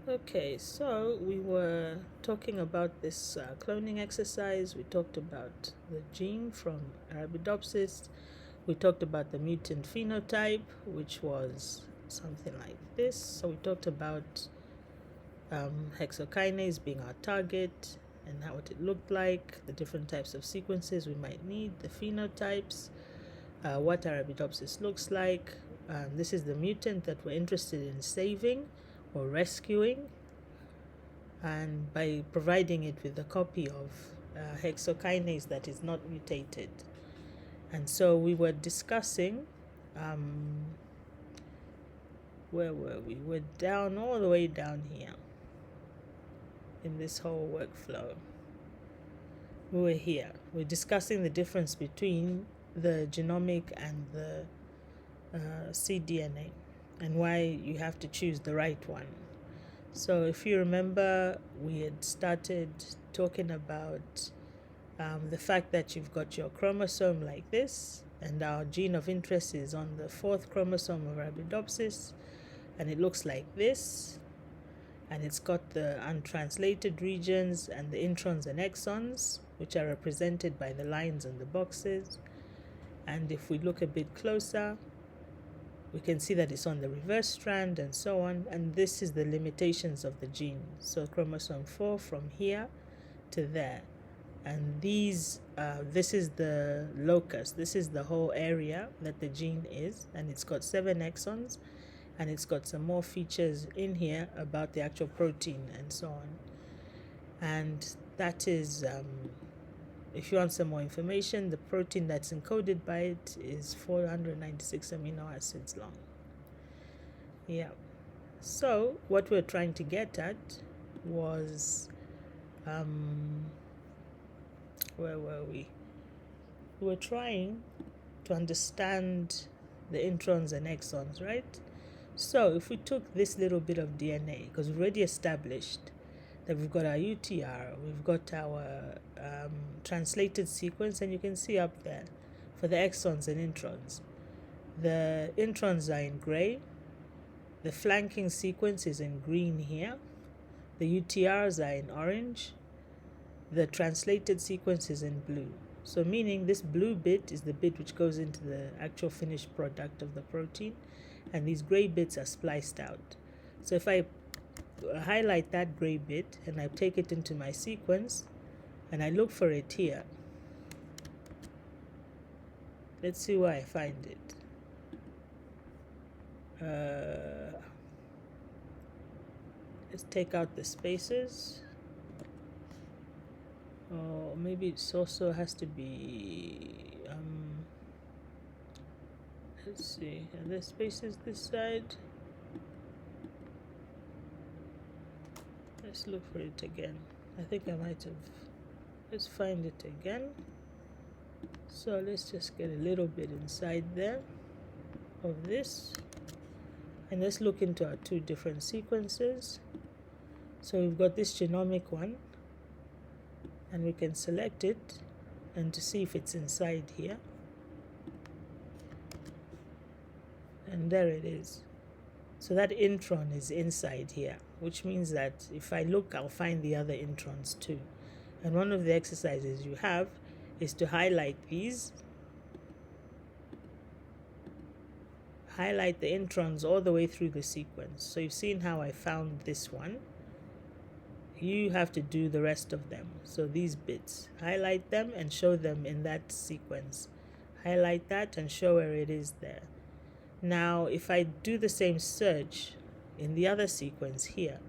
Okay, so we were talking about this cloning exercise. We talked about the gene from Arabidopsis. We talked about the mutant phenotype, which was something like this. So we talked about hexokinase being our target and how it looked like, the different types of sequences we might need, the phenotypes, what Arabidopsis looks like. This is the mutant that we're interested in saving or rescuing, and by providing it with a copy of hexokinase that is not mutated. And so we were discussing, where were we? We're down, all the way down here in this whole workflow. We were here. We're discussing the difference between the genomic and the cDNA and why you have to choose the right one. So if you remember, we had started talking about the fact that you've got your chromosome like this, and our gene of interest is on the 4th chromosome of Arabidopsis, and it looks like this, and it's got the untranslated regions and the introns and exons, which are represented by the lines and the boxes. And if we look a bit closer, we can see that it's on the reverse strand and so on, and this is the limitations of the gene. So chromosome 4 from here to there, and this is the locus, this is the whole area that the gene is, and it's got 7 exons, and it's got some more features in here about the actual protein and so on. And that is, if you want some more information, the protein that's encoded by it is 496 amino acids long. Yeah. So what we're trying to get at was, where were we? We were trying to understand the introns and exons, right? So if we took this little bit of DNA, because we've already established that we've got our UTR, we've got our translated sequence, and you can see up there for the exons and introns. The introns are in gray, the flanking sequence is in green here, the UTRs are in orange, the translated sequence is in blue. So meaning this blue bit is the bit which goes into the actual finished product of the protein, and these gray bits are spliced out. So if I highlight that gray bit and I take it into my sequence and I look for it here, let's see where I find it. Let's take out the spaces. Or maybe it also has to be, let's see, are there spaces this side? Let's look for it again. I think I might have, let's find it again. So let's just get a little bit inside there of this, and let's look into our 2 different sequences. So we've got this genomic one, and we can select it and to see if it's inside here, and there it is. So that intron is inside here, which means that if I look, I'll find the other introns too. And one of the exercises you have is to highlight these, highlight the introns all the way through the sequence. So you've seen how I found this one. You have to do the rest of them. So these bits, highlight them and show them in that sequence. Highlight that and show where it is there. Now, if I do the same search in the other sequence here,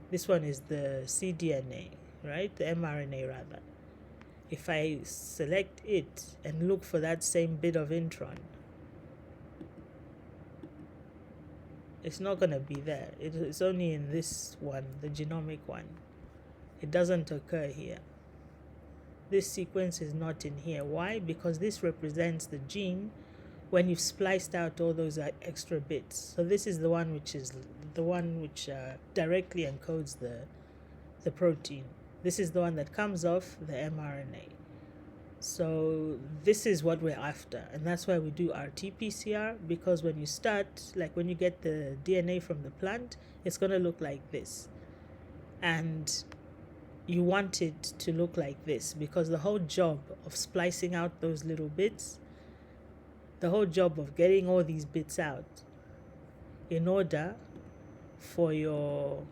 this one is the cDNA, right? The mRNA rather. If I select it and look for that same bit of intron, it's not going to be there. It's only in this one, the genomic one. It doesn't occur here. This sequence is not in here. Why? Because this represents the gene when you've spliced out all those extra bits. So this is the one which directly encodes the protein. This is the one that comes off the mRNA. So this is what we're after, and that's why we do RT-PCR, because when you start, like when you get the DNA from the plant, it's going to look like this. and you want it to look like this, because the whole job of splicing out those little bits, the whole job of getting all these bits out in order for your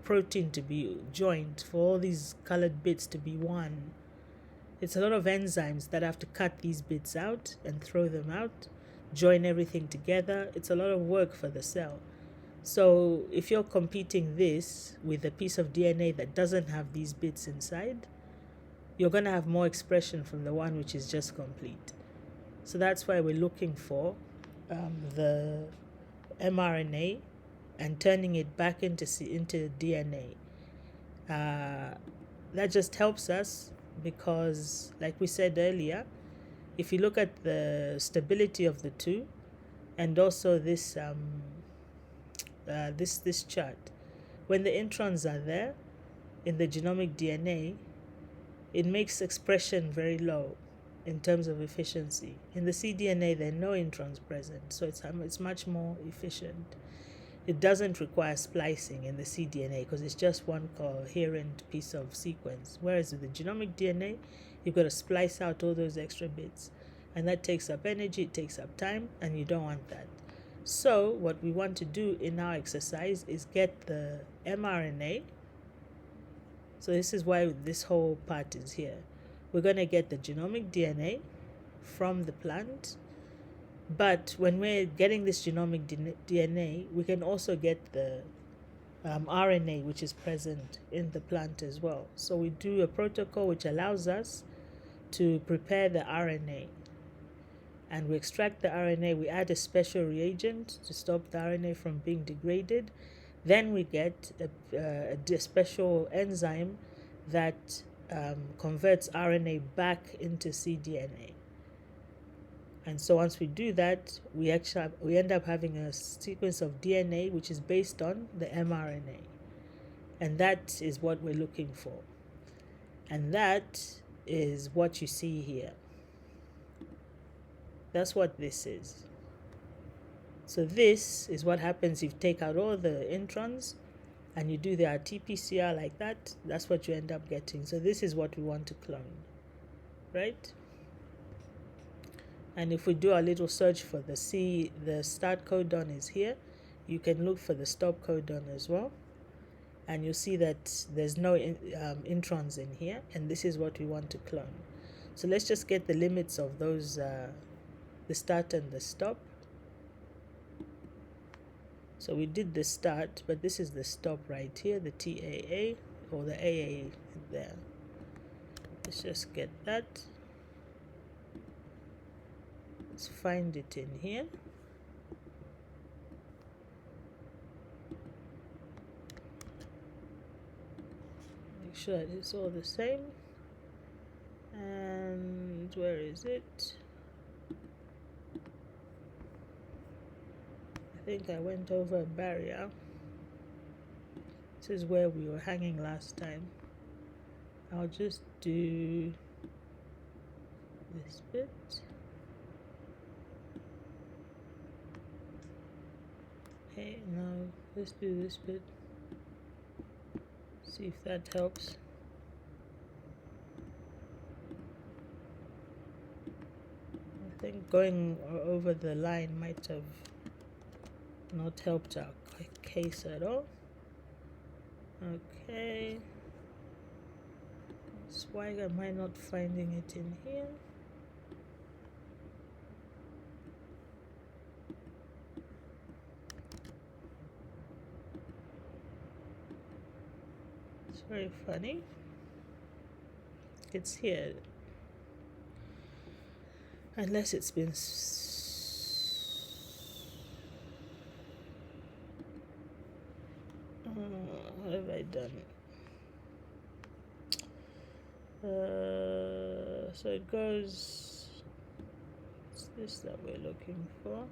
protein to be joined, for all these colored bits to be one, it's a lot of enzymes that have to cut these bits out and throw them out, join everything together. It's a lot of work for the cell. So if you're competing this with a piece of DNA that doesn't have these bits inside, you're going to have more expression from the one which is just complete. So that's why we're looking for the mRNA and turning it back into DNA. That just helps us because, like we said earlier, if you look at the stability of the two, and also this this chart, when the introns are there in the genomic DNA, it makes expression very low in terms of efficiency. In the cDNA, there are no introns present, so it's much more efficient. It doesn't require splicing in the cDNA because it's just one coherent piece of sequence. Whereas with the genomic DNA, you've got to splice out all those extra bits. And that takes up energy, it takes up time, and you don't want that. So what we want to do in our exercise is get the mRNA. So this is why this whole part is here. We're going to get the genomic DNA from the plant. But when we're getting this genomic DNA, we can also get the RNA, which is present in the plant as well. So we do a protocol which allows us to prepare the RNA. And we extract the RNA, we add a special reagent to stop the RNA from being degraded. Then we get a special enzyme that converts RNA back into cDNA. And so once we do that, we end up having a sequence of DNA which is based on the mRNA. And that is what we're looking for. And that is what you see here. That's what this is. So this is what happens if you take out all the introns and you do the RT-PCR like that. That's what you end up getting. So this is what we want to clone, right? And if we do a little search for the start codon is here. You can look for the stop codon as well. And you'll see that there's no introns in here. And this is what we want to clone. So let's just get the limits of those, the start and the stop. So we did the start, but this is the stop right here, the TAA, or the AA there. Let's just get that. Let's find it in here. Make sure it's all the same. And where is it? I think I went over a barrier. This is where we were hanging last time. I'll just do this bit. Okay, now let's do this bit. See if that helps. I think going over the line might have not helped our case at all. Okay. That's why am I not finding it in here? It's very funny. It's here. Unless it's been what have I done? So it goes, it's this that we're looking for.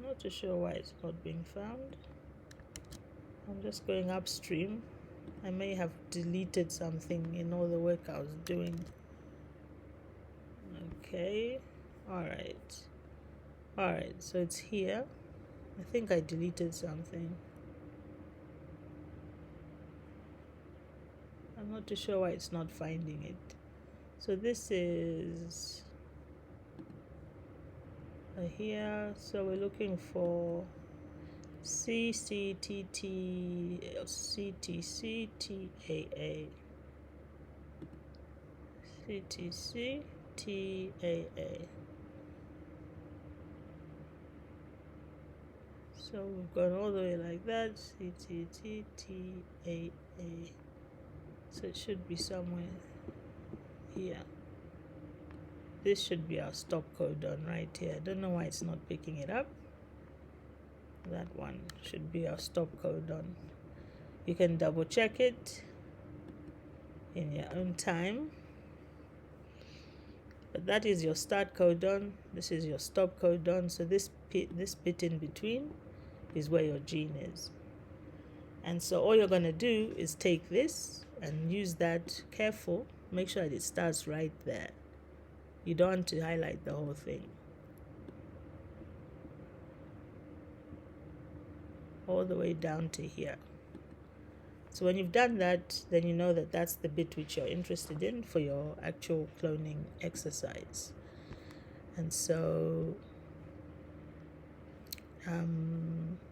Not too sure why it's not being found. I'm just going upstream. I may have deleted something in all the work I was doing. Okay, all right. Alright, so it's here. I think I deleted something. I'm not too sure why it's not finding it. So this is here. So we're looking for CCTT CTCTAA. CTCTAA. So we've gone all the way like that. CTTTAA. So it should be somewhere here. This should be our stop codon right here. I don't know why it's not picking it up. That one should be our stop codon. You can double check it in your own time. But that is your start codon. This is your stop codon. So this bit in between is where your gene is. And so all you're going to do is take this and use that careful. Make sure that it starts right there. You don't want to highlight the whole thing. All the way down to here. So when you've done that, then you know that that's the bit which you're interested in for your actual cloning exercise. And so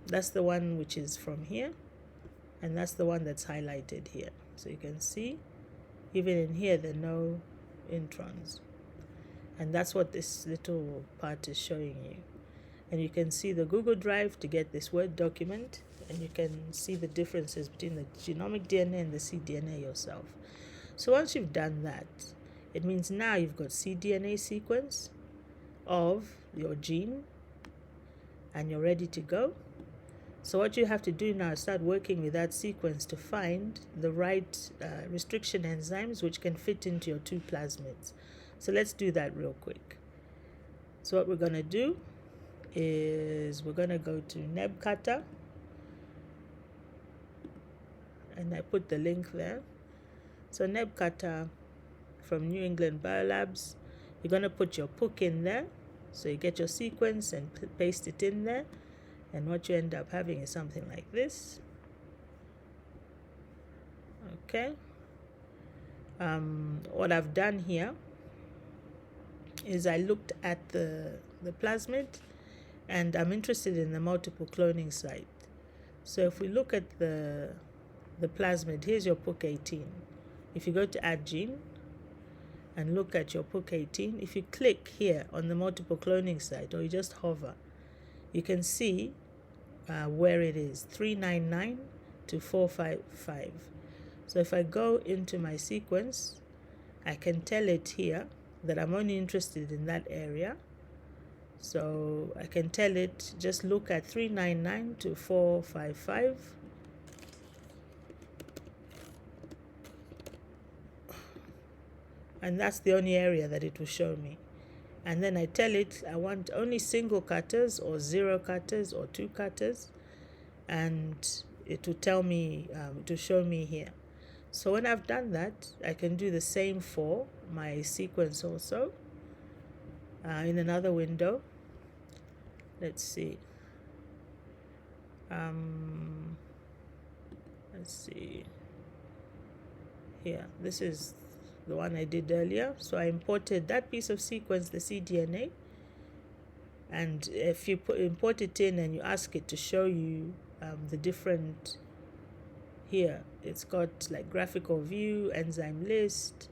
that's the one which is from here, and that's the one that's highlighted here. So you can see even in here there are no introns, and that's what this little part is showing you. And you can see the Google Drive to get this Word document, and you can see the differences between the genomic DNA and the cDNA yourself. So once you've done that, it means now you've got cDNA sequence of your gene and you're ready to go. So what you have to do now is start working with that sequence to find the right restriction enzymes which can fit into your two plasmids. So let's do that real quick. So what we're going to do is we're going to go to NebCutter, and I put the link there. So NebCutter from New England Biolabs, you're going to put your PUC in there. So you get your sequence and paste it in there, and what you end up having is something like this. Okay. What I've done here is I looked at the plasmid, and I'm interested in the multiple cloning site. So if we look at the plasmid, here's your PUC18. If you go to add gene and look at your PUC18, if you click here on the multiple cloning site, or you just hover, you can see where it is, 399 to 455. So if I go into my sequence, I can tell it here that I'm only interested in that area. So I can tell it, just look at 399 to 455. And that's the only area that it will show me. And then I tell it I want only single cutters or 0 cutters or 2 cutters, and it will tell me, to show me here. So when I've done that, I can do the same for my sequence also in another window. Let's see. Let's see. Here, this is the one I did earlier. So I imported that piece of sequence, the cDNA, and if you import it in and you ask it to show you the different, here it's got like graphical view, enzyme list,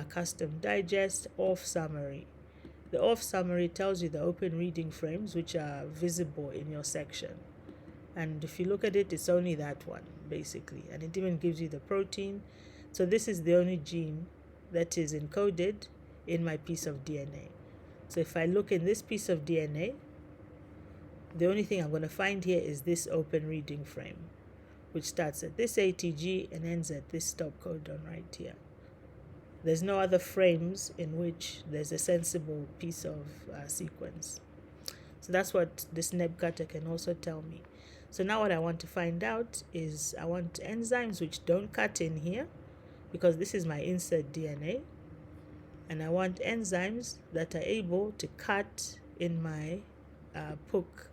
custom digest, auth summary. The auth summary tells you the open reading frames which are visible in your section, and if you look at it, it's only that one basically, and it even gives you the protein. So this is the only gene that is encoded in my piece of DNA. So if I look in this piece of DNA, the only thing I'm going to find here is this open reading frame, which starts at this ATG and ends at this stop codon right here. There's no other frames in which there's a sensible piece of sequence. So that's what this NebCutter can also tell me. So now what I want to find out is I want enzymes which don't cut in here, because this is my insert DNA, and I want enzymes that are able to cut in my POOK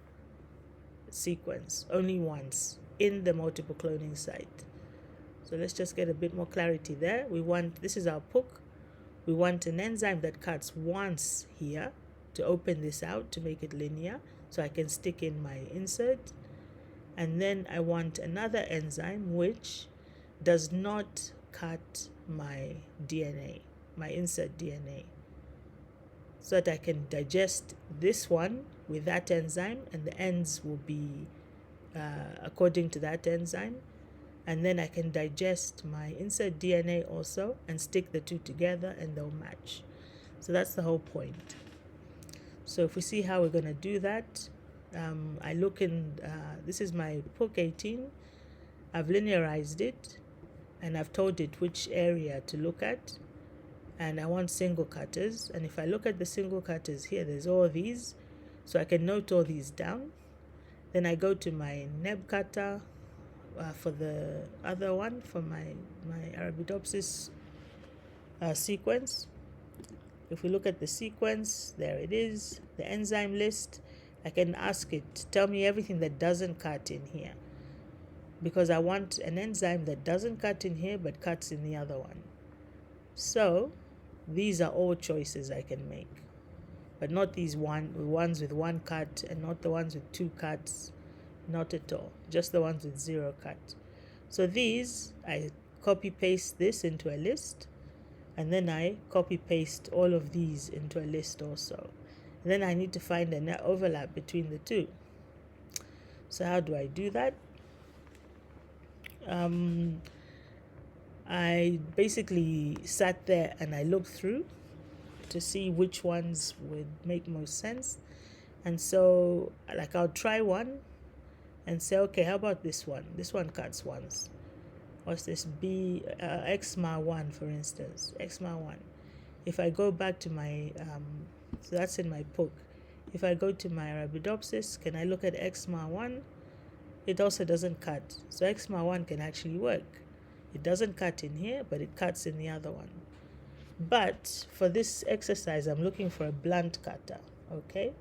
sequence only once in the multiple cloning site. So let's just get a bit more clarity there. This is our POOK. We want an enzyme that cuts once here to open this out to make it linear so I can stick in my insert. And then I want another enzyme which does not cut my DNA, my insert DNA, so that I can digest this one with that enzyme, and the ends will be according to that enzyme. And then I can digest my insert DNA also and stick the two together and they'll match. So that's the whole point. So if we see how we're going to do that, I look in, this is my POOK 18. I've linearized it and I've told it which area to look at. And I want single cutters. And if I look at the single cutters here, there's all these. So I can note all these down. Then I go to my neb cutter for the other one, for my Arabidopsis sequence. If we look at the sequence, there it is, the enzyme list. I can ask it, tell me everything that doesn't cut in here, because I want an enzyme that doesn't cut in here but cuts in the other one. So these are all choices I can make, but not these ones with one cut, and not the ones with two cuts, not at all, just the ones with zero cut. So these, I copy paste this into a list, and then I copy paste all of these into a list also. And then I need to find an overlap between the two. So how do I do that? I basically sat there and I looked through to see which ones would make most sense. And so, like, I'll try one and say, okay, how about this one? This one cuts once. What's this? XMA1, for instance. XMA1. If I go back to my, so that's in my POOK. If I go to my Arabidopsis, can I look at XMA1? It also doesn't cut. So XMA1 can actually work. It doesn't cut in here, but it cuts in the other one. But for this exercise, I'm looking for a blunt cutter, okay?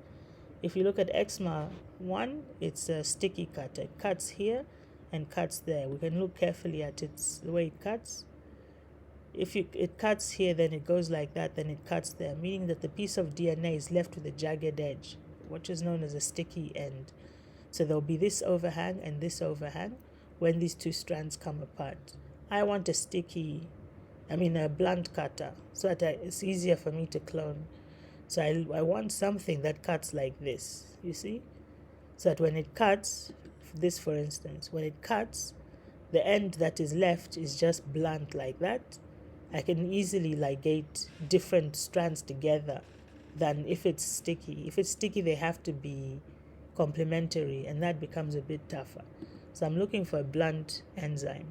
If you look at XMA1, it's a sticky cutter. It cuts here and cuts there. We can look carefully at the way it cuts. If it cuts here, then it goes like that, then it cuts there, meaning that the piece of DNA is left with a jagged edge, which is known as a sticky end. So there'll be this overhang and this overhang when these two strands come apart. I want a blunt cutter, so that it's easier for me to clone. So I want something that cuts like this, you see? So that when it cuts, this for instance, when it cuts, the end that is left is just blunt like that. I can easily ligate different strands together than if it's sticky. If it's sticky, they have to be complementary, and that becomes a bit tougher. So I'm looking for a blunt enzyme.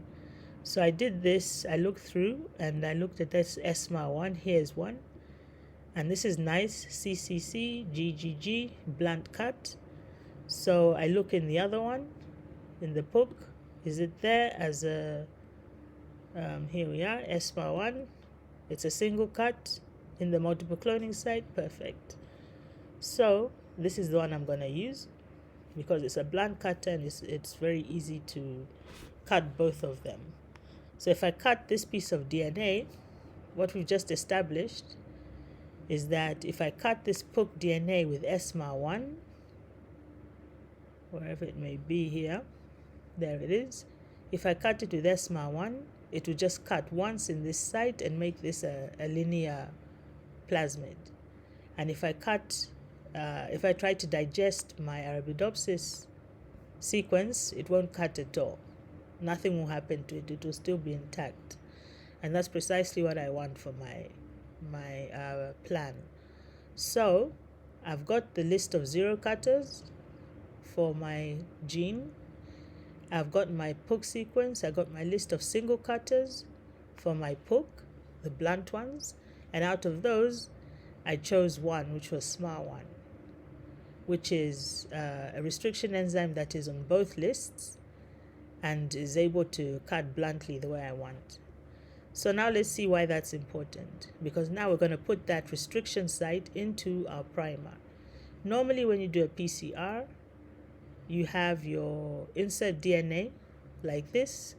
So I did this, I looked through, and I looked at this ESMA1, here's one. And this is nice, CCC, GGG, blunt cut. So I look in the other one, in the POOK. Is it there as a, here we are, ESMA1. It's a single cut in the multiple cloning site, perfect. So this is the one I'm going to use because it's a blunt cutter and it's very easy to cut both of them. So if I cut this piece of DNA, what we've just established is that if I cut this POOK DNA with ESMA1, wherever it may be here, there it is. If I cut it with ESMA1, it will just cut once in this site and make this a linear plasmid. And if I try to digest my Arabidopsis sequence, it won't cut at all. Nothing will happen to it. It will still be intact. And that's precisely what I want for my plan. So I've got the list of 0 cutters for my gene. I've got my POOK sequence. I got my list of single cutters for my POOK, the blunt ones. And out of those, I chose one, which was SMA1, which is a restriction enzyme that is on both lists and is able to cut bluntly the way I want. So now let's see why that's important, because now we're going to put that restriction site into our primer. Normally when you do a PCR, you have your insert DNA like this.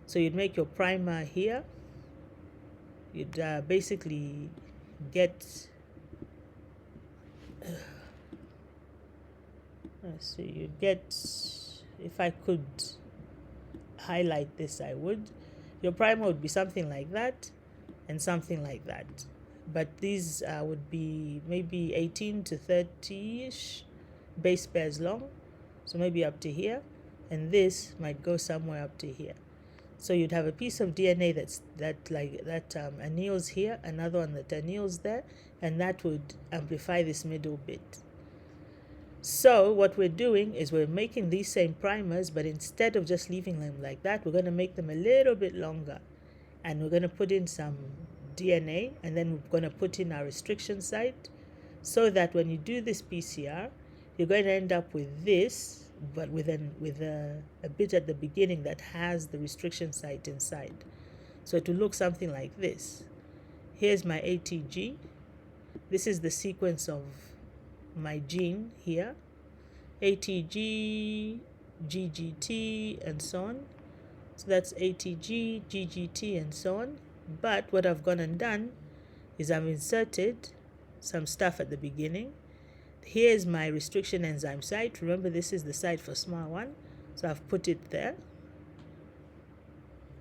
So you'd make your primer here. You'd basically get, let's see, you'd get, if I could highlight this, I would. Your primer would be something like that and something like that. But these would be maybe 18 to 30-ish base pairs long. So maybe up to here. And this might go somewhere up to here. So you'd have a piece of DNA that anneals here, another one that anneals there, and that would amplify this middle bit. So what we're doing is we're making these same primers, but instead of just leaving them like that, we're going to make them a little bit longer. And we're going to put in some DNA, and then we're going to put in our restriction site, so that when you do this PCR, you're going to end up with this, but with a bit at the beginning that has the restriction site inside. So it will look something like this. Here's my ATG. This is the sequence of my gene here. ATG, GGT, and so on. So that's ATG, GGT, and so on. But what I've gone and done is I've inserted some stuff at the beginning. Here's my restriction enzyme site. Remember, this is the site for SMAR1. So I've put it there.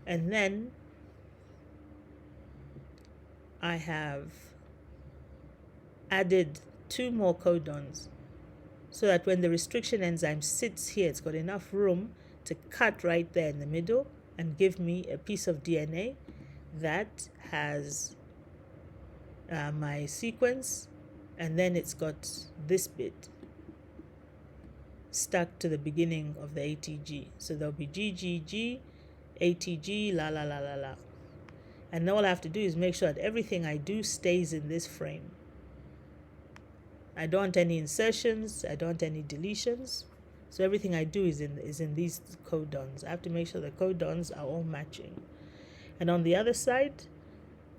And then I have added 2 more codons so that when the restriction enzyme sits here, it's got enough room to cut right there in the middle and give me a piece of DNA that has my sequence, and then it's got this bit stuck to the beginning of the ATG. So there'll be GGG, ATG, la la la la la. And all I have to do is make sure that everything I do stays in this frame. I don't want any insertions, I don't want any deletions. So everything I do is in these codons. I have to make sure the codons are all matching. And on the other side,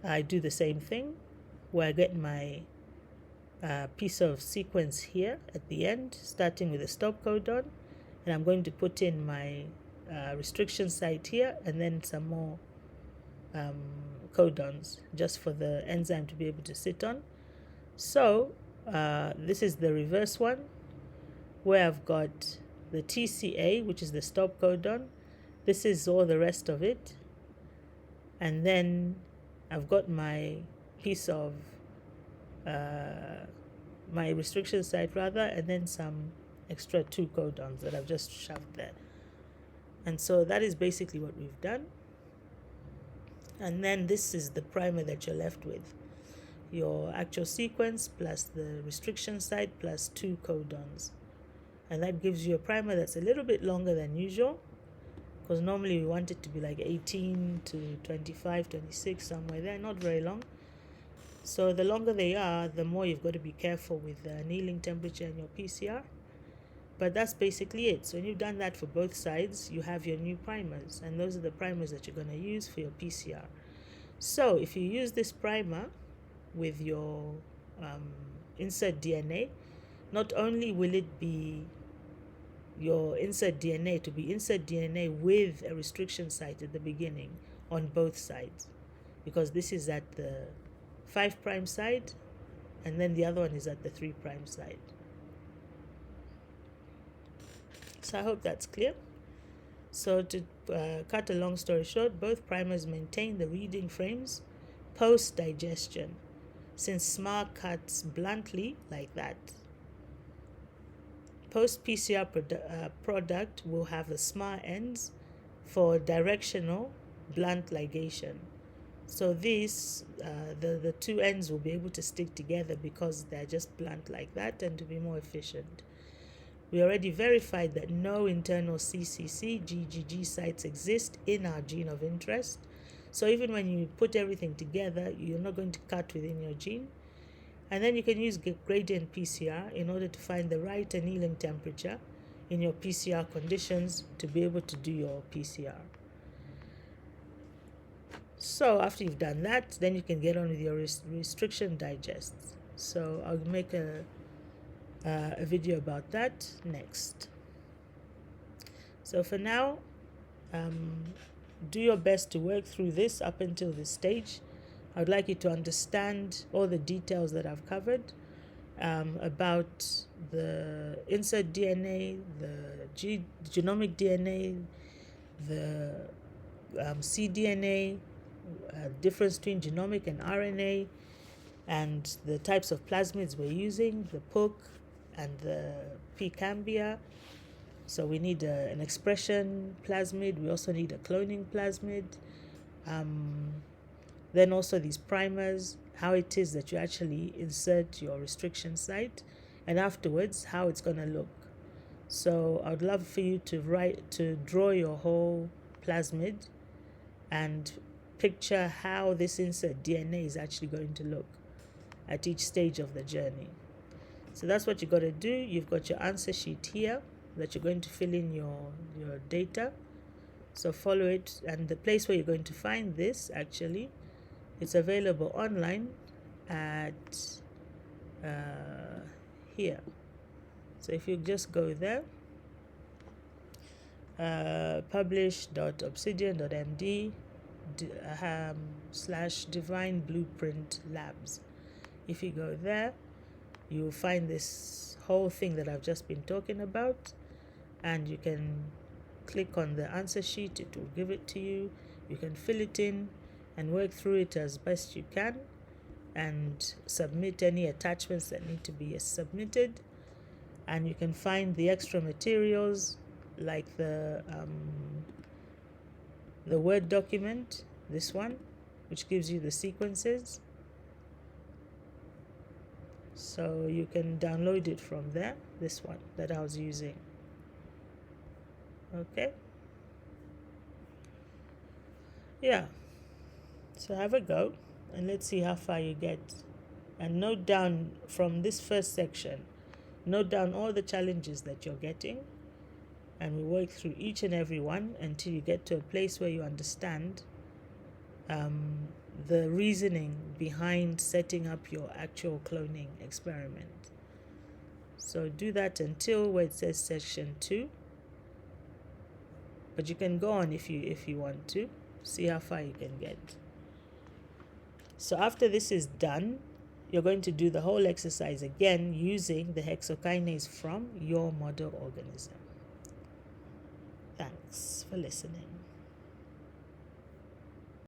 I do the same thing, where I get my piece of sequence here at the end, starting with a stop codon, and I'm going to put in my restriction site here, and then some more codons, just for the enzyme to be able to sit on. So this is the reverse one, where I've got the TCA, which is the stop codon. This is all the rest of it. And then I've got my piece of my restriction site rather, and then some extra 2 codons that I've just shoved there. And so that is basically what we've done. And then this is the primer that you're left with. Your actual sequence plus the restriction site plus 2 codons. And that gives you a primer that's a little bit longer than usual, because normally we want it to be like 18 to 25, 26, somewhere there, not very long. So the longer they are, the more you've got to be careful with the annealing temperature in your PCR. But that's basically it. So when you've done that for both sides, you have your new primers, and those are the primers that you're going to use for your PCR. So if you use this primer with your insert DNA, not only will it be your insert DNA to be insert DNA with a restriction site at the beginning on both sides, because this is at the 5' side and then the other one is at the 3' side. So I hope that's clear. So to cut a long story short, both primers maintain the reading frames post digestion, since SMAR cuts bluntly like that. Post PCR product will have the SMAR ends for directional blunt ligation. So these, the 2 ends will be able to stick together because they're just blunt like that, and to be more efficient. We already verified that no internal CCC GGG sites exist in our gene of interest. So even when you put everything together, you're not going to cut within your gene. And then you can use gradient PCR in order to find the right annealing temperature in your PCR conditions to be able to do your PCR. So after you've done that, then you can get on with your restriction digests. So I'll make a a video about that next. So for now, do your best to work through this up until this stage. I would like you to understand all the details that I've covered about the insert DNA, the genomic DNA, the cDNA, difference between genomic and RNA, and the types of plasmids we're using, the POC and the pCambia. So we need an expression plasmid. We also need a cloning plasmid. Then also these primers, how it is that you actually insert your restriction site, and afterwards how it's going to look. So I would love for you to draw your whole plasmid and picture how this insert DNA is actually going to look at each stage of the journey. So that's what you've got to do. You've got your answer sheet here that you're going to fill in your data. So follow it, and the place where you're going to find this, actually, it's available online at here. So if you just go there, publish.obsidian.md / Divine Blueprint Labs. If you go there, you will find this whole thing that I've just been talking about, and you can click on the answer sheet. It will give it to you. You can fill it in and work through it as best you can, and submit any attachments that need to be submitted. And you can find the extra materials like the Word document, this one, which gives you the sequences. So you can download it from there, this one that I was using. Okay. Yeah. So have a go and let's see how far you get. And note down from this first section, note down all the challenges that you're getting, and we work through each and every one until you get to a place where you understand the reasoning behind setting up your actual cloning experiment. So do that until where it says section 2, but you can go on if you want to see how far you can get. So after this is done, you're going to do the whole exercise again using the hexokinase from your model organism. Thanks for listening.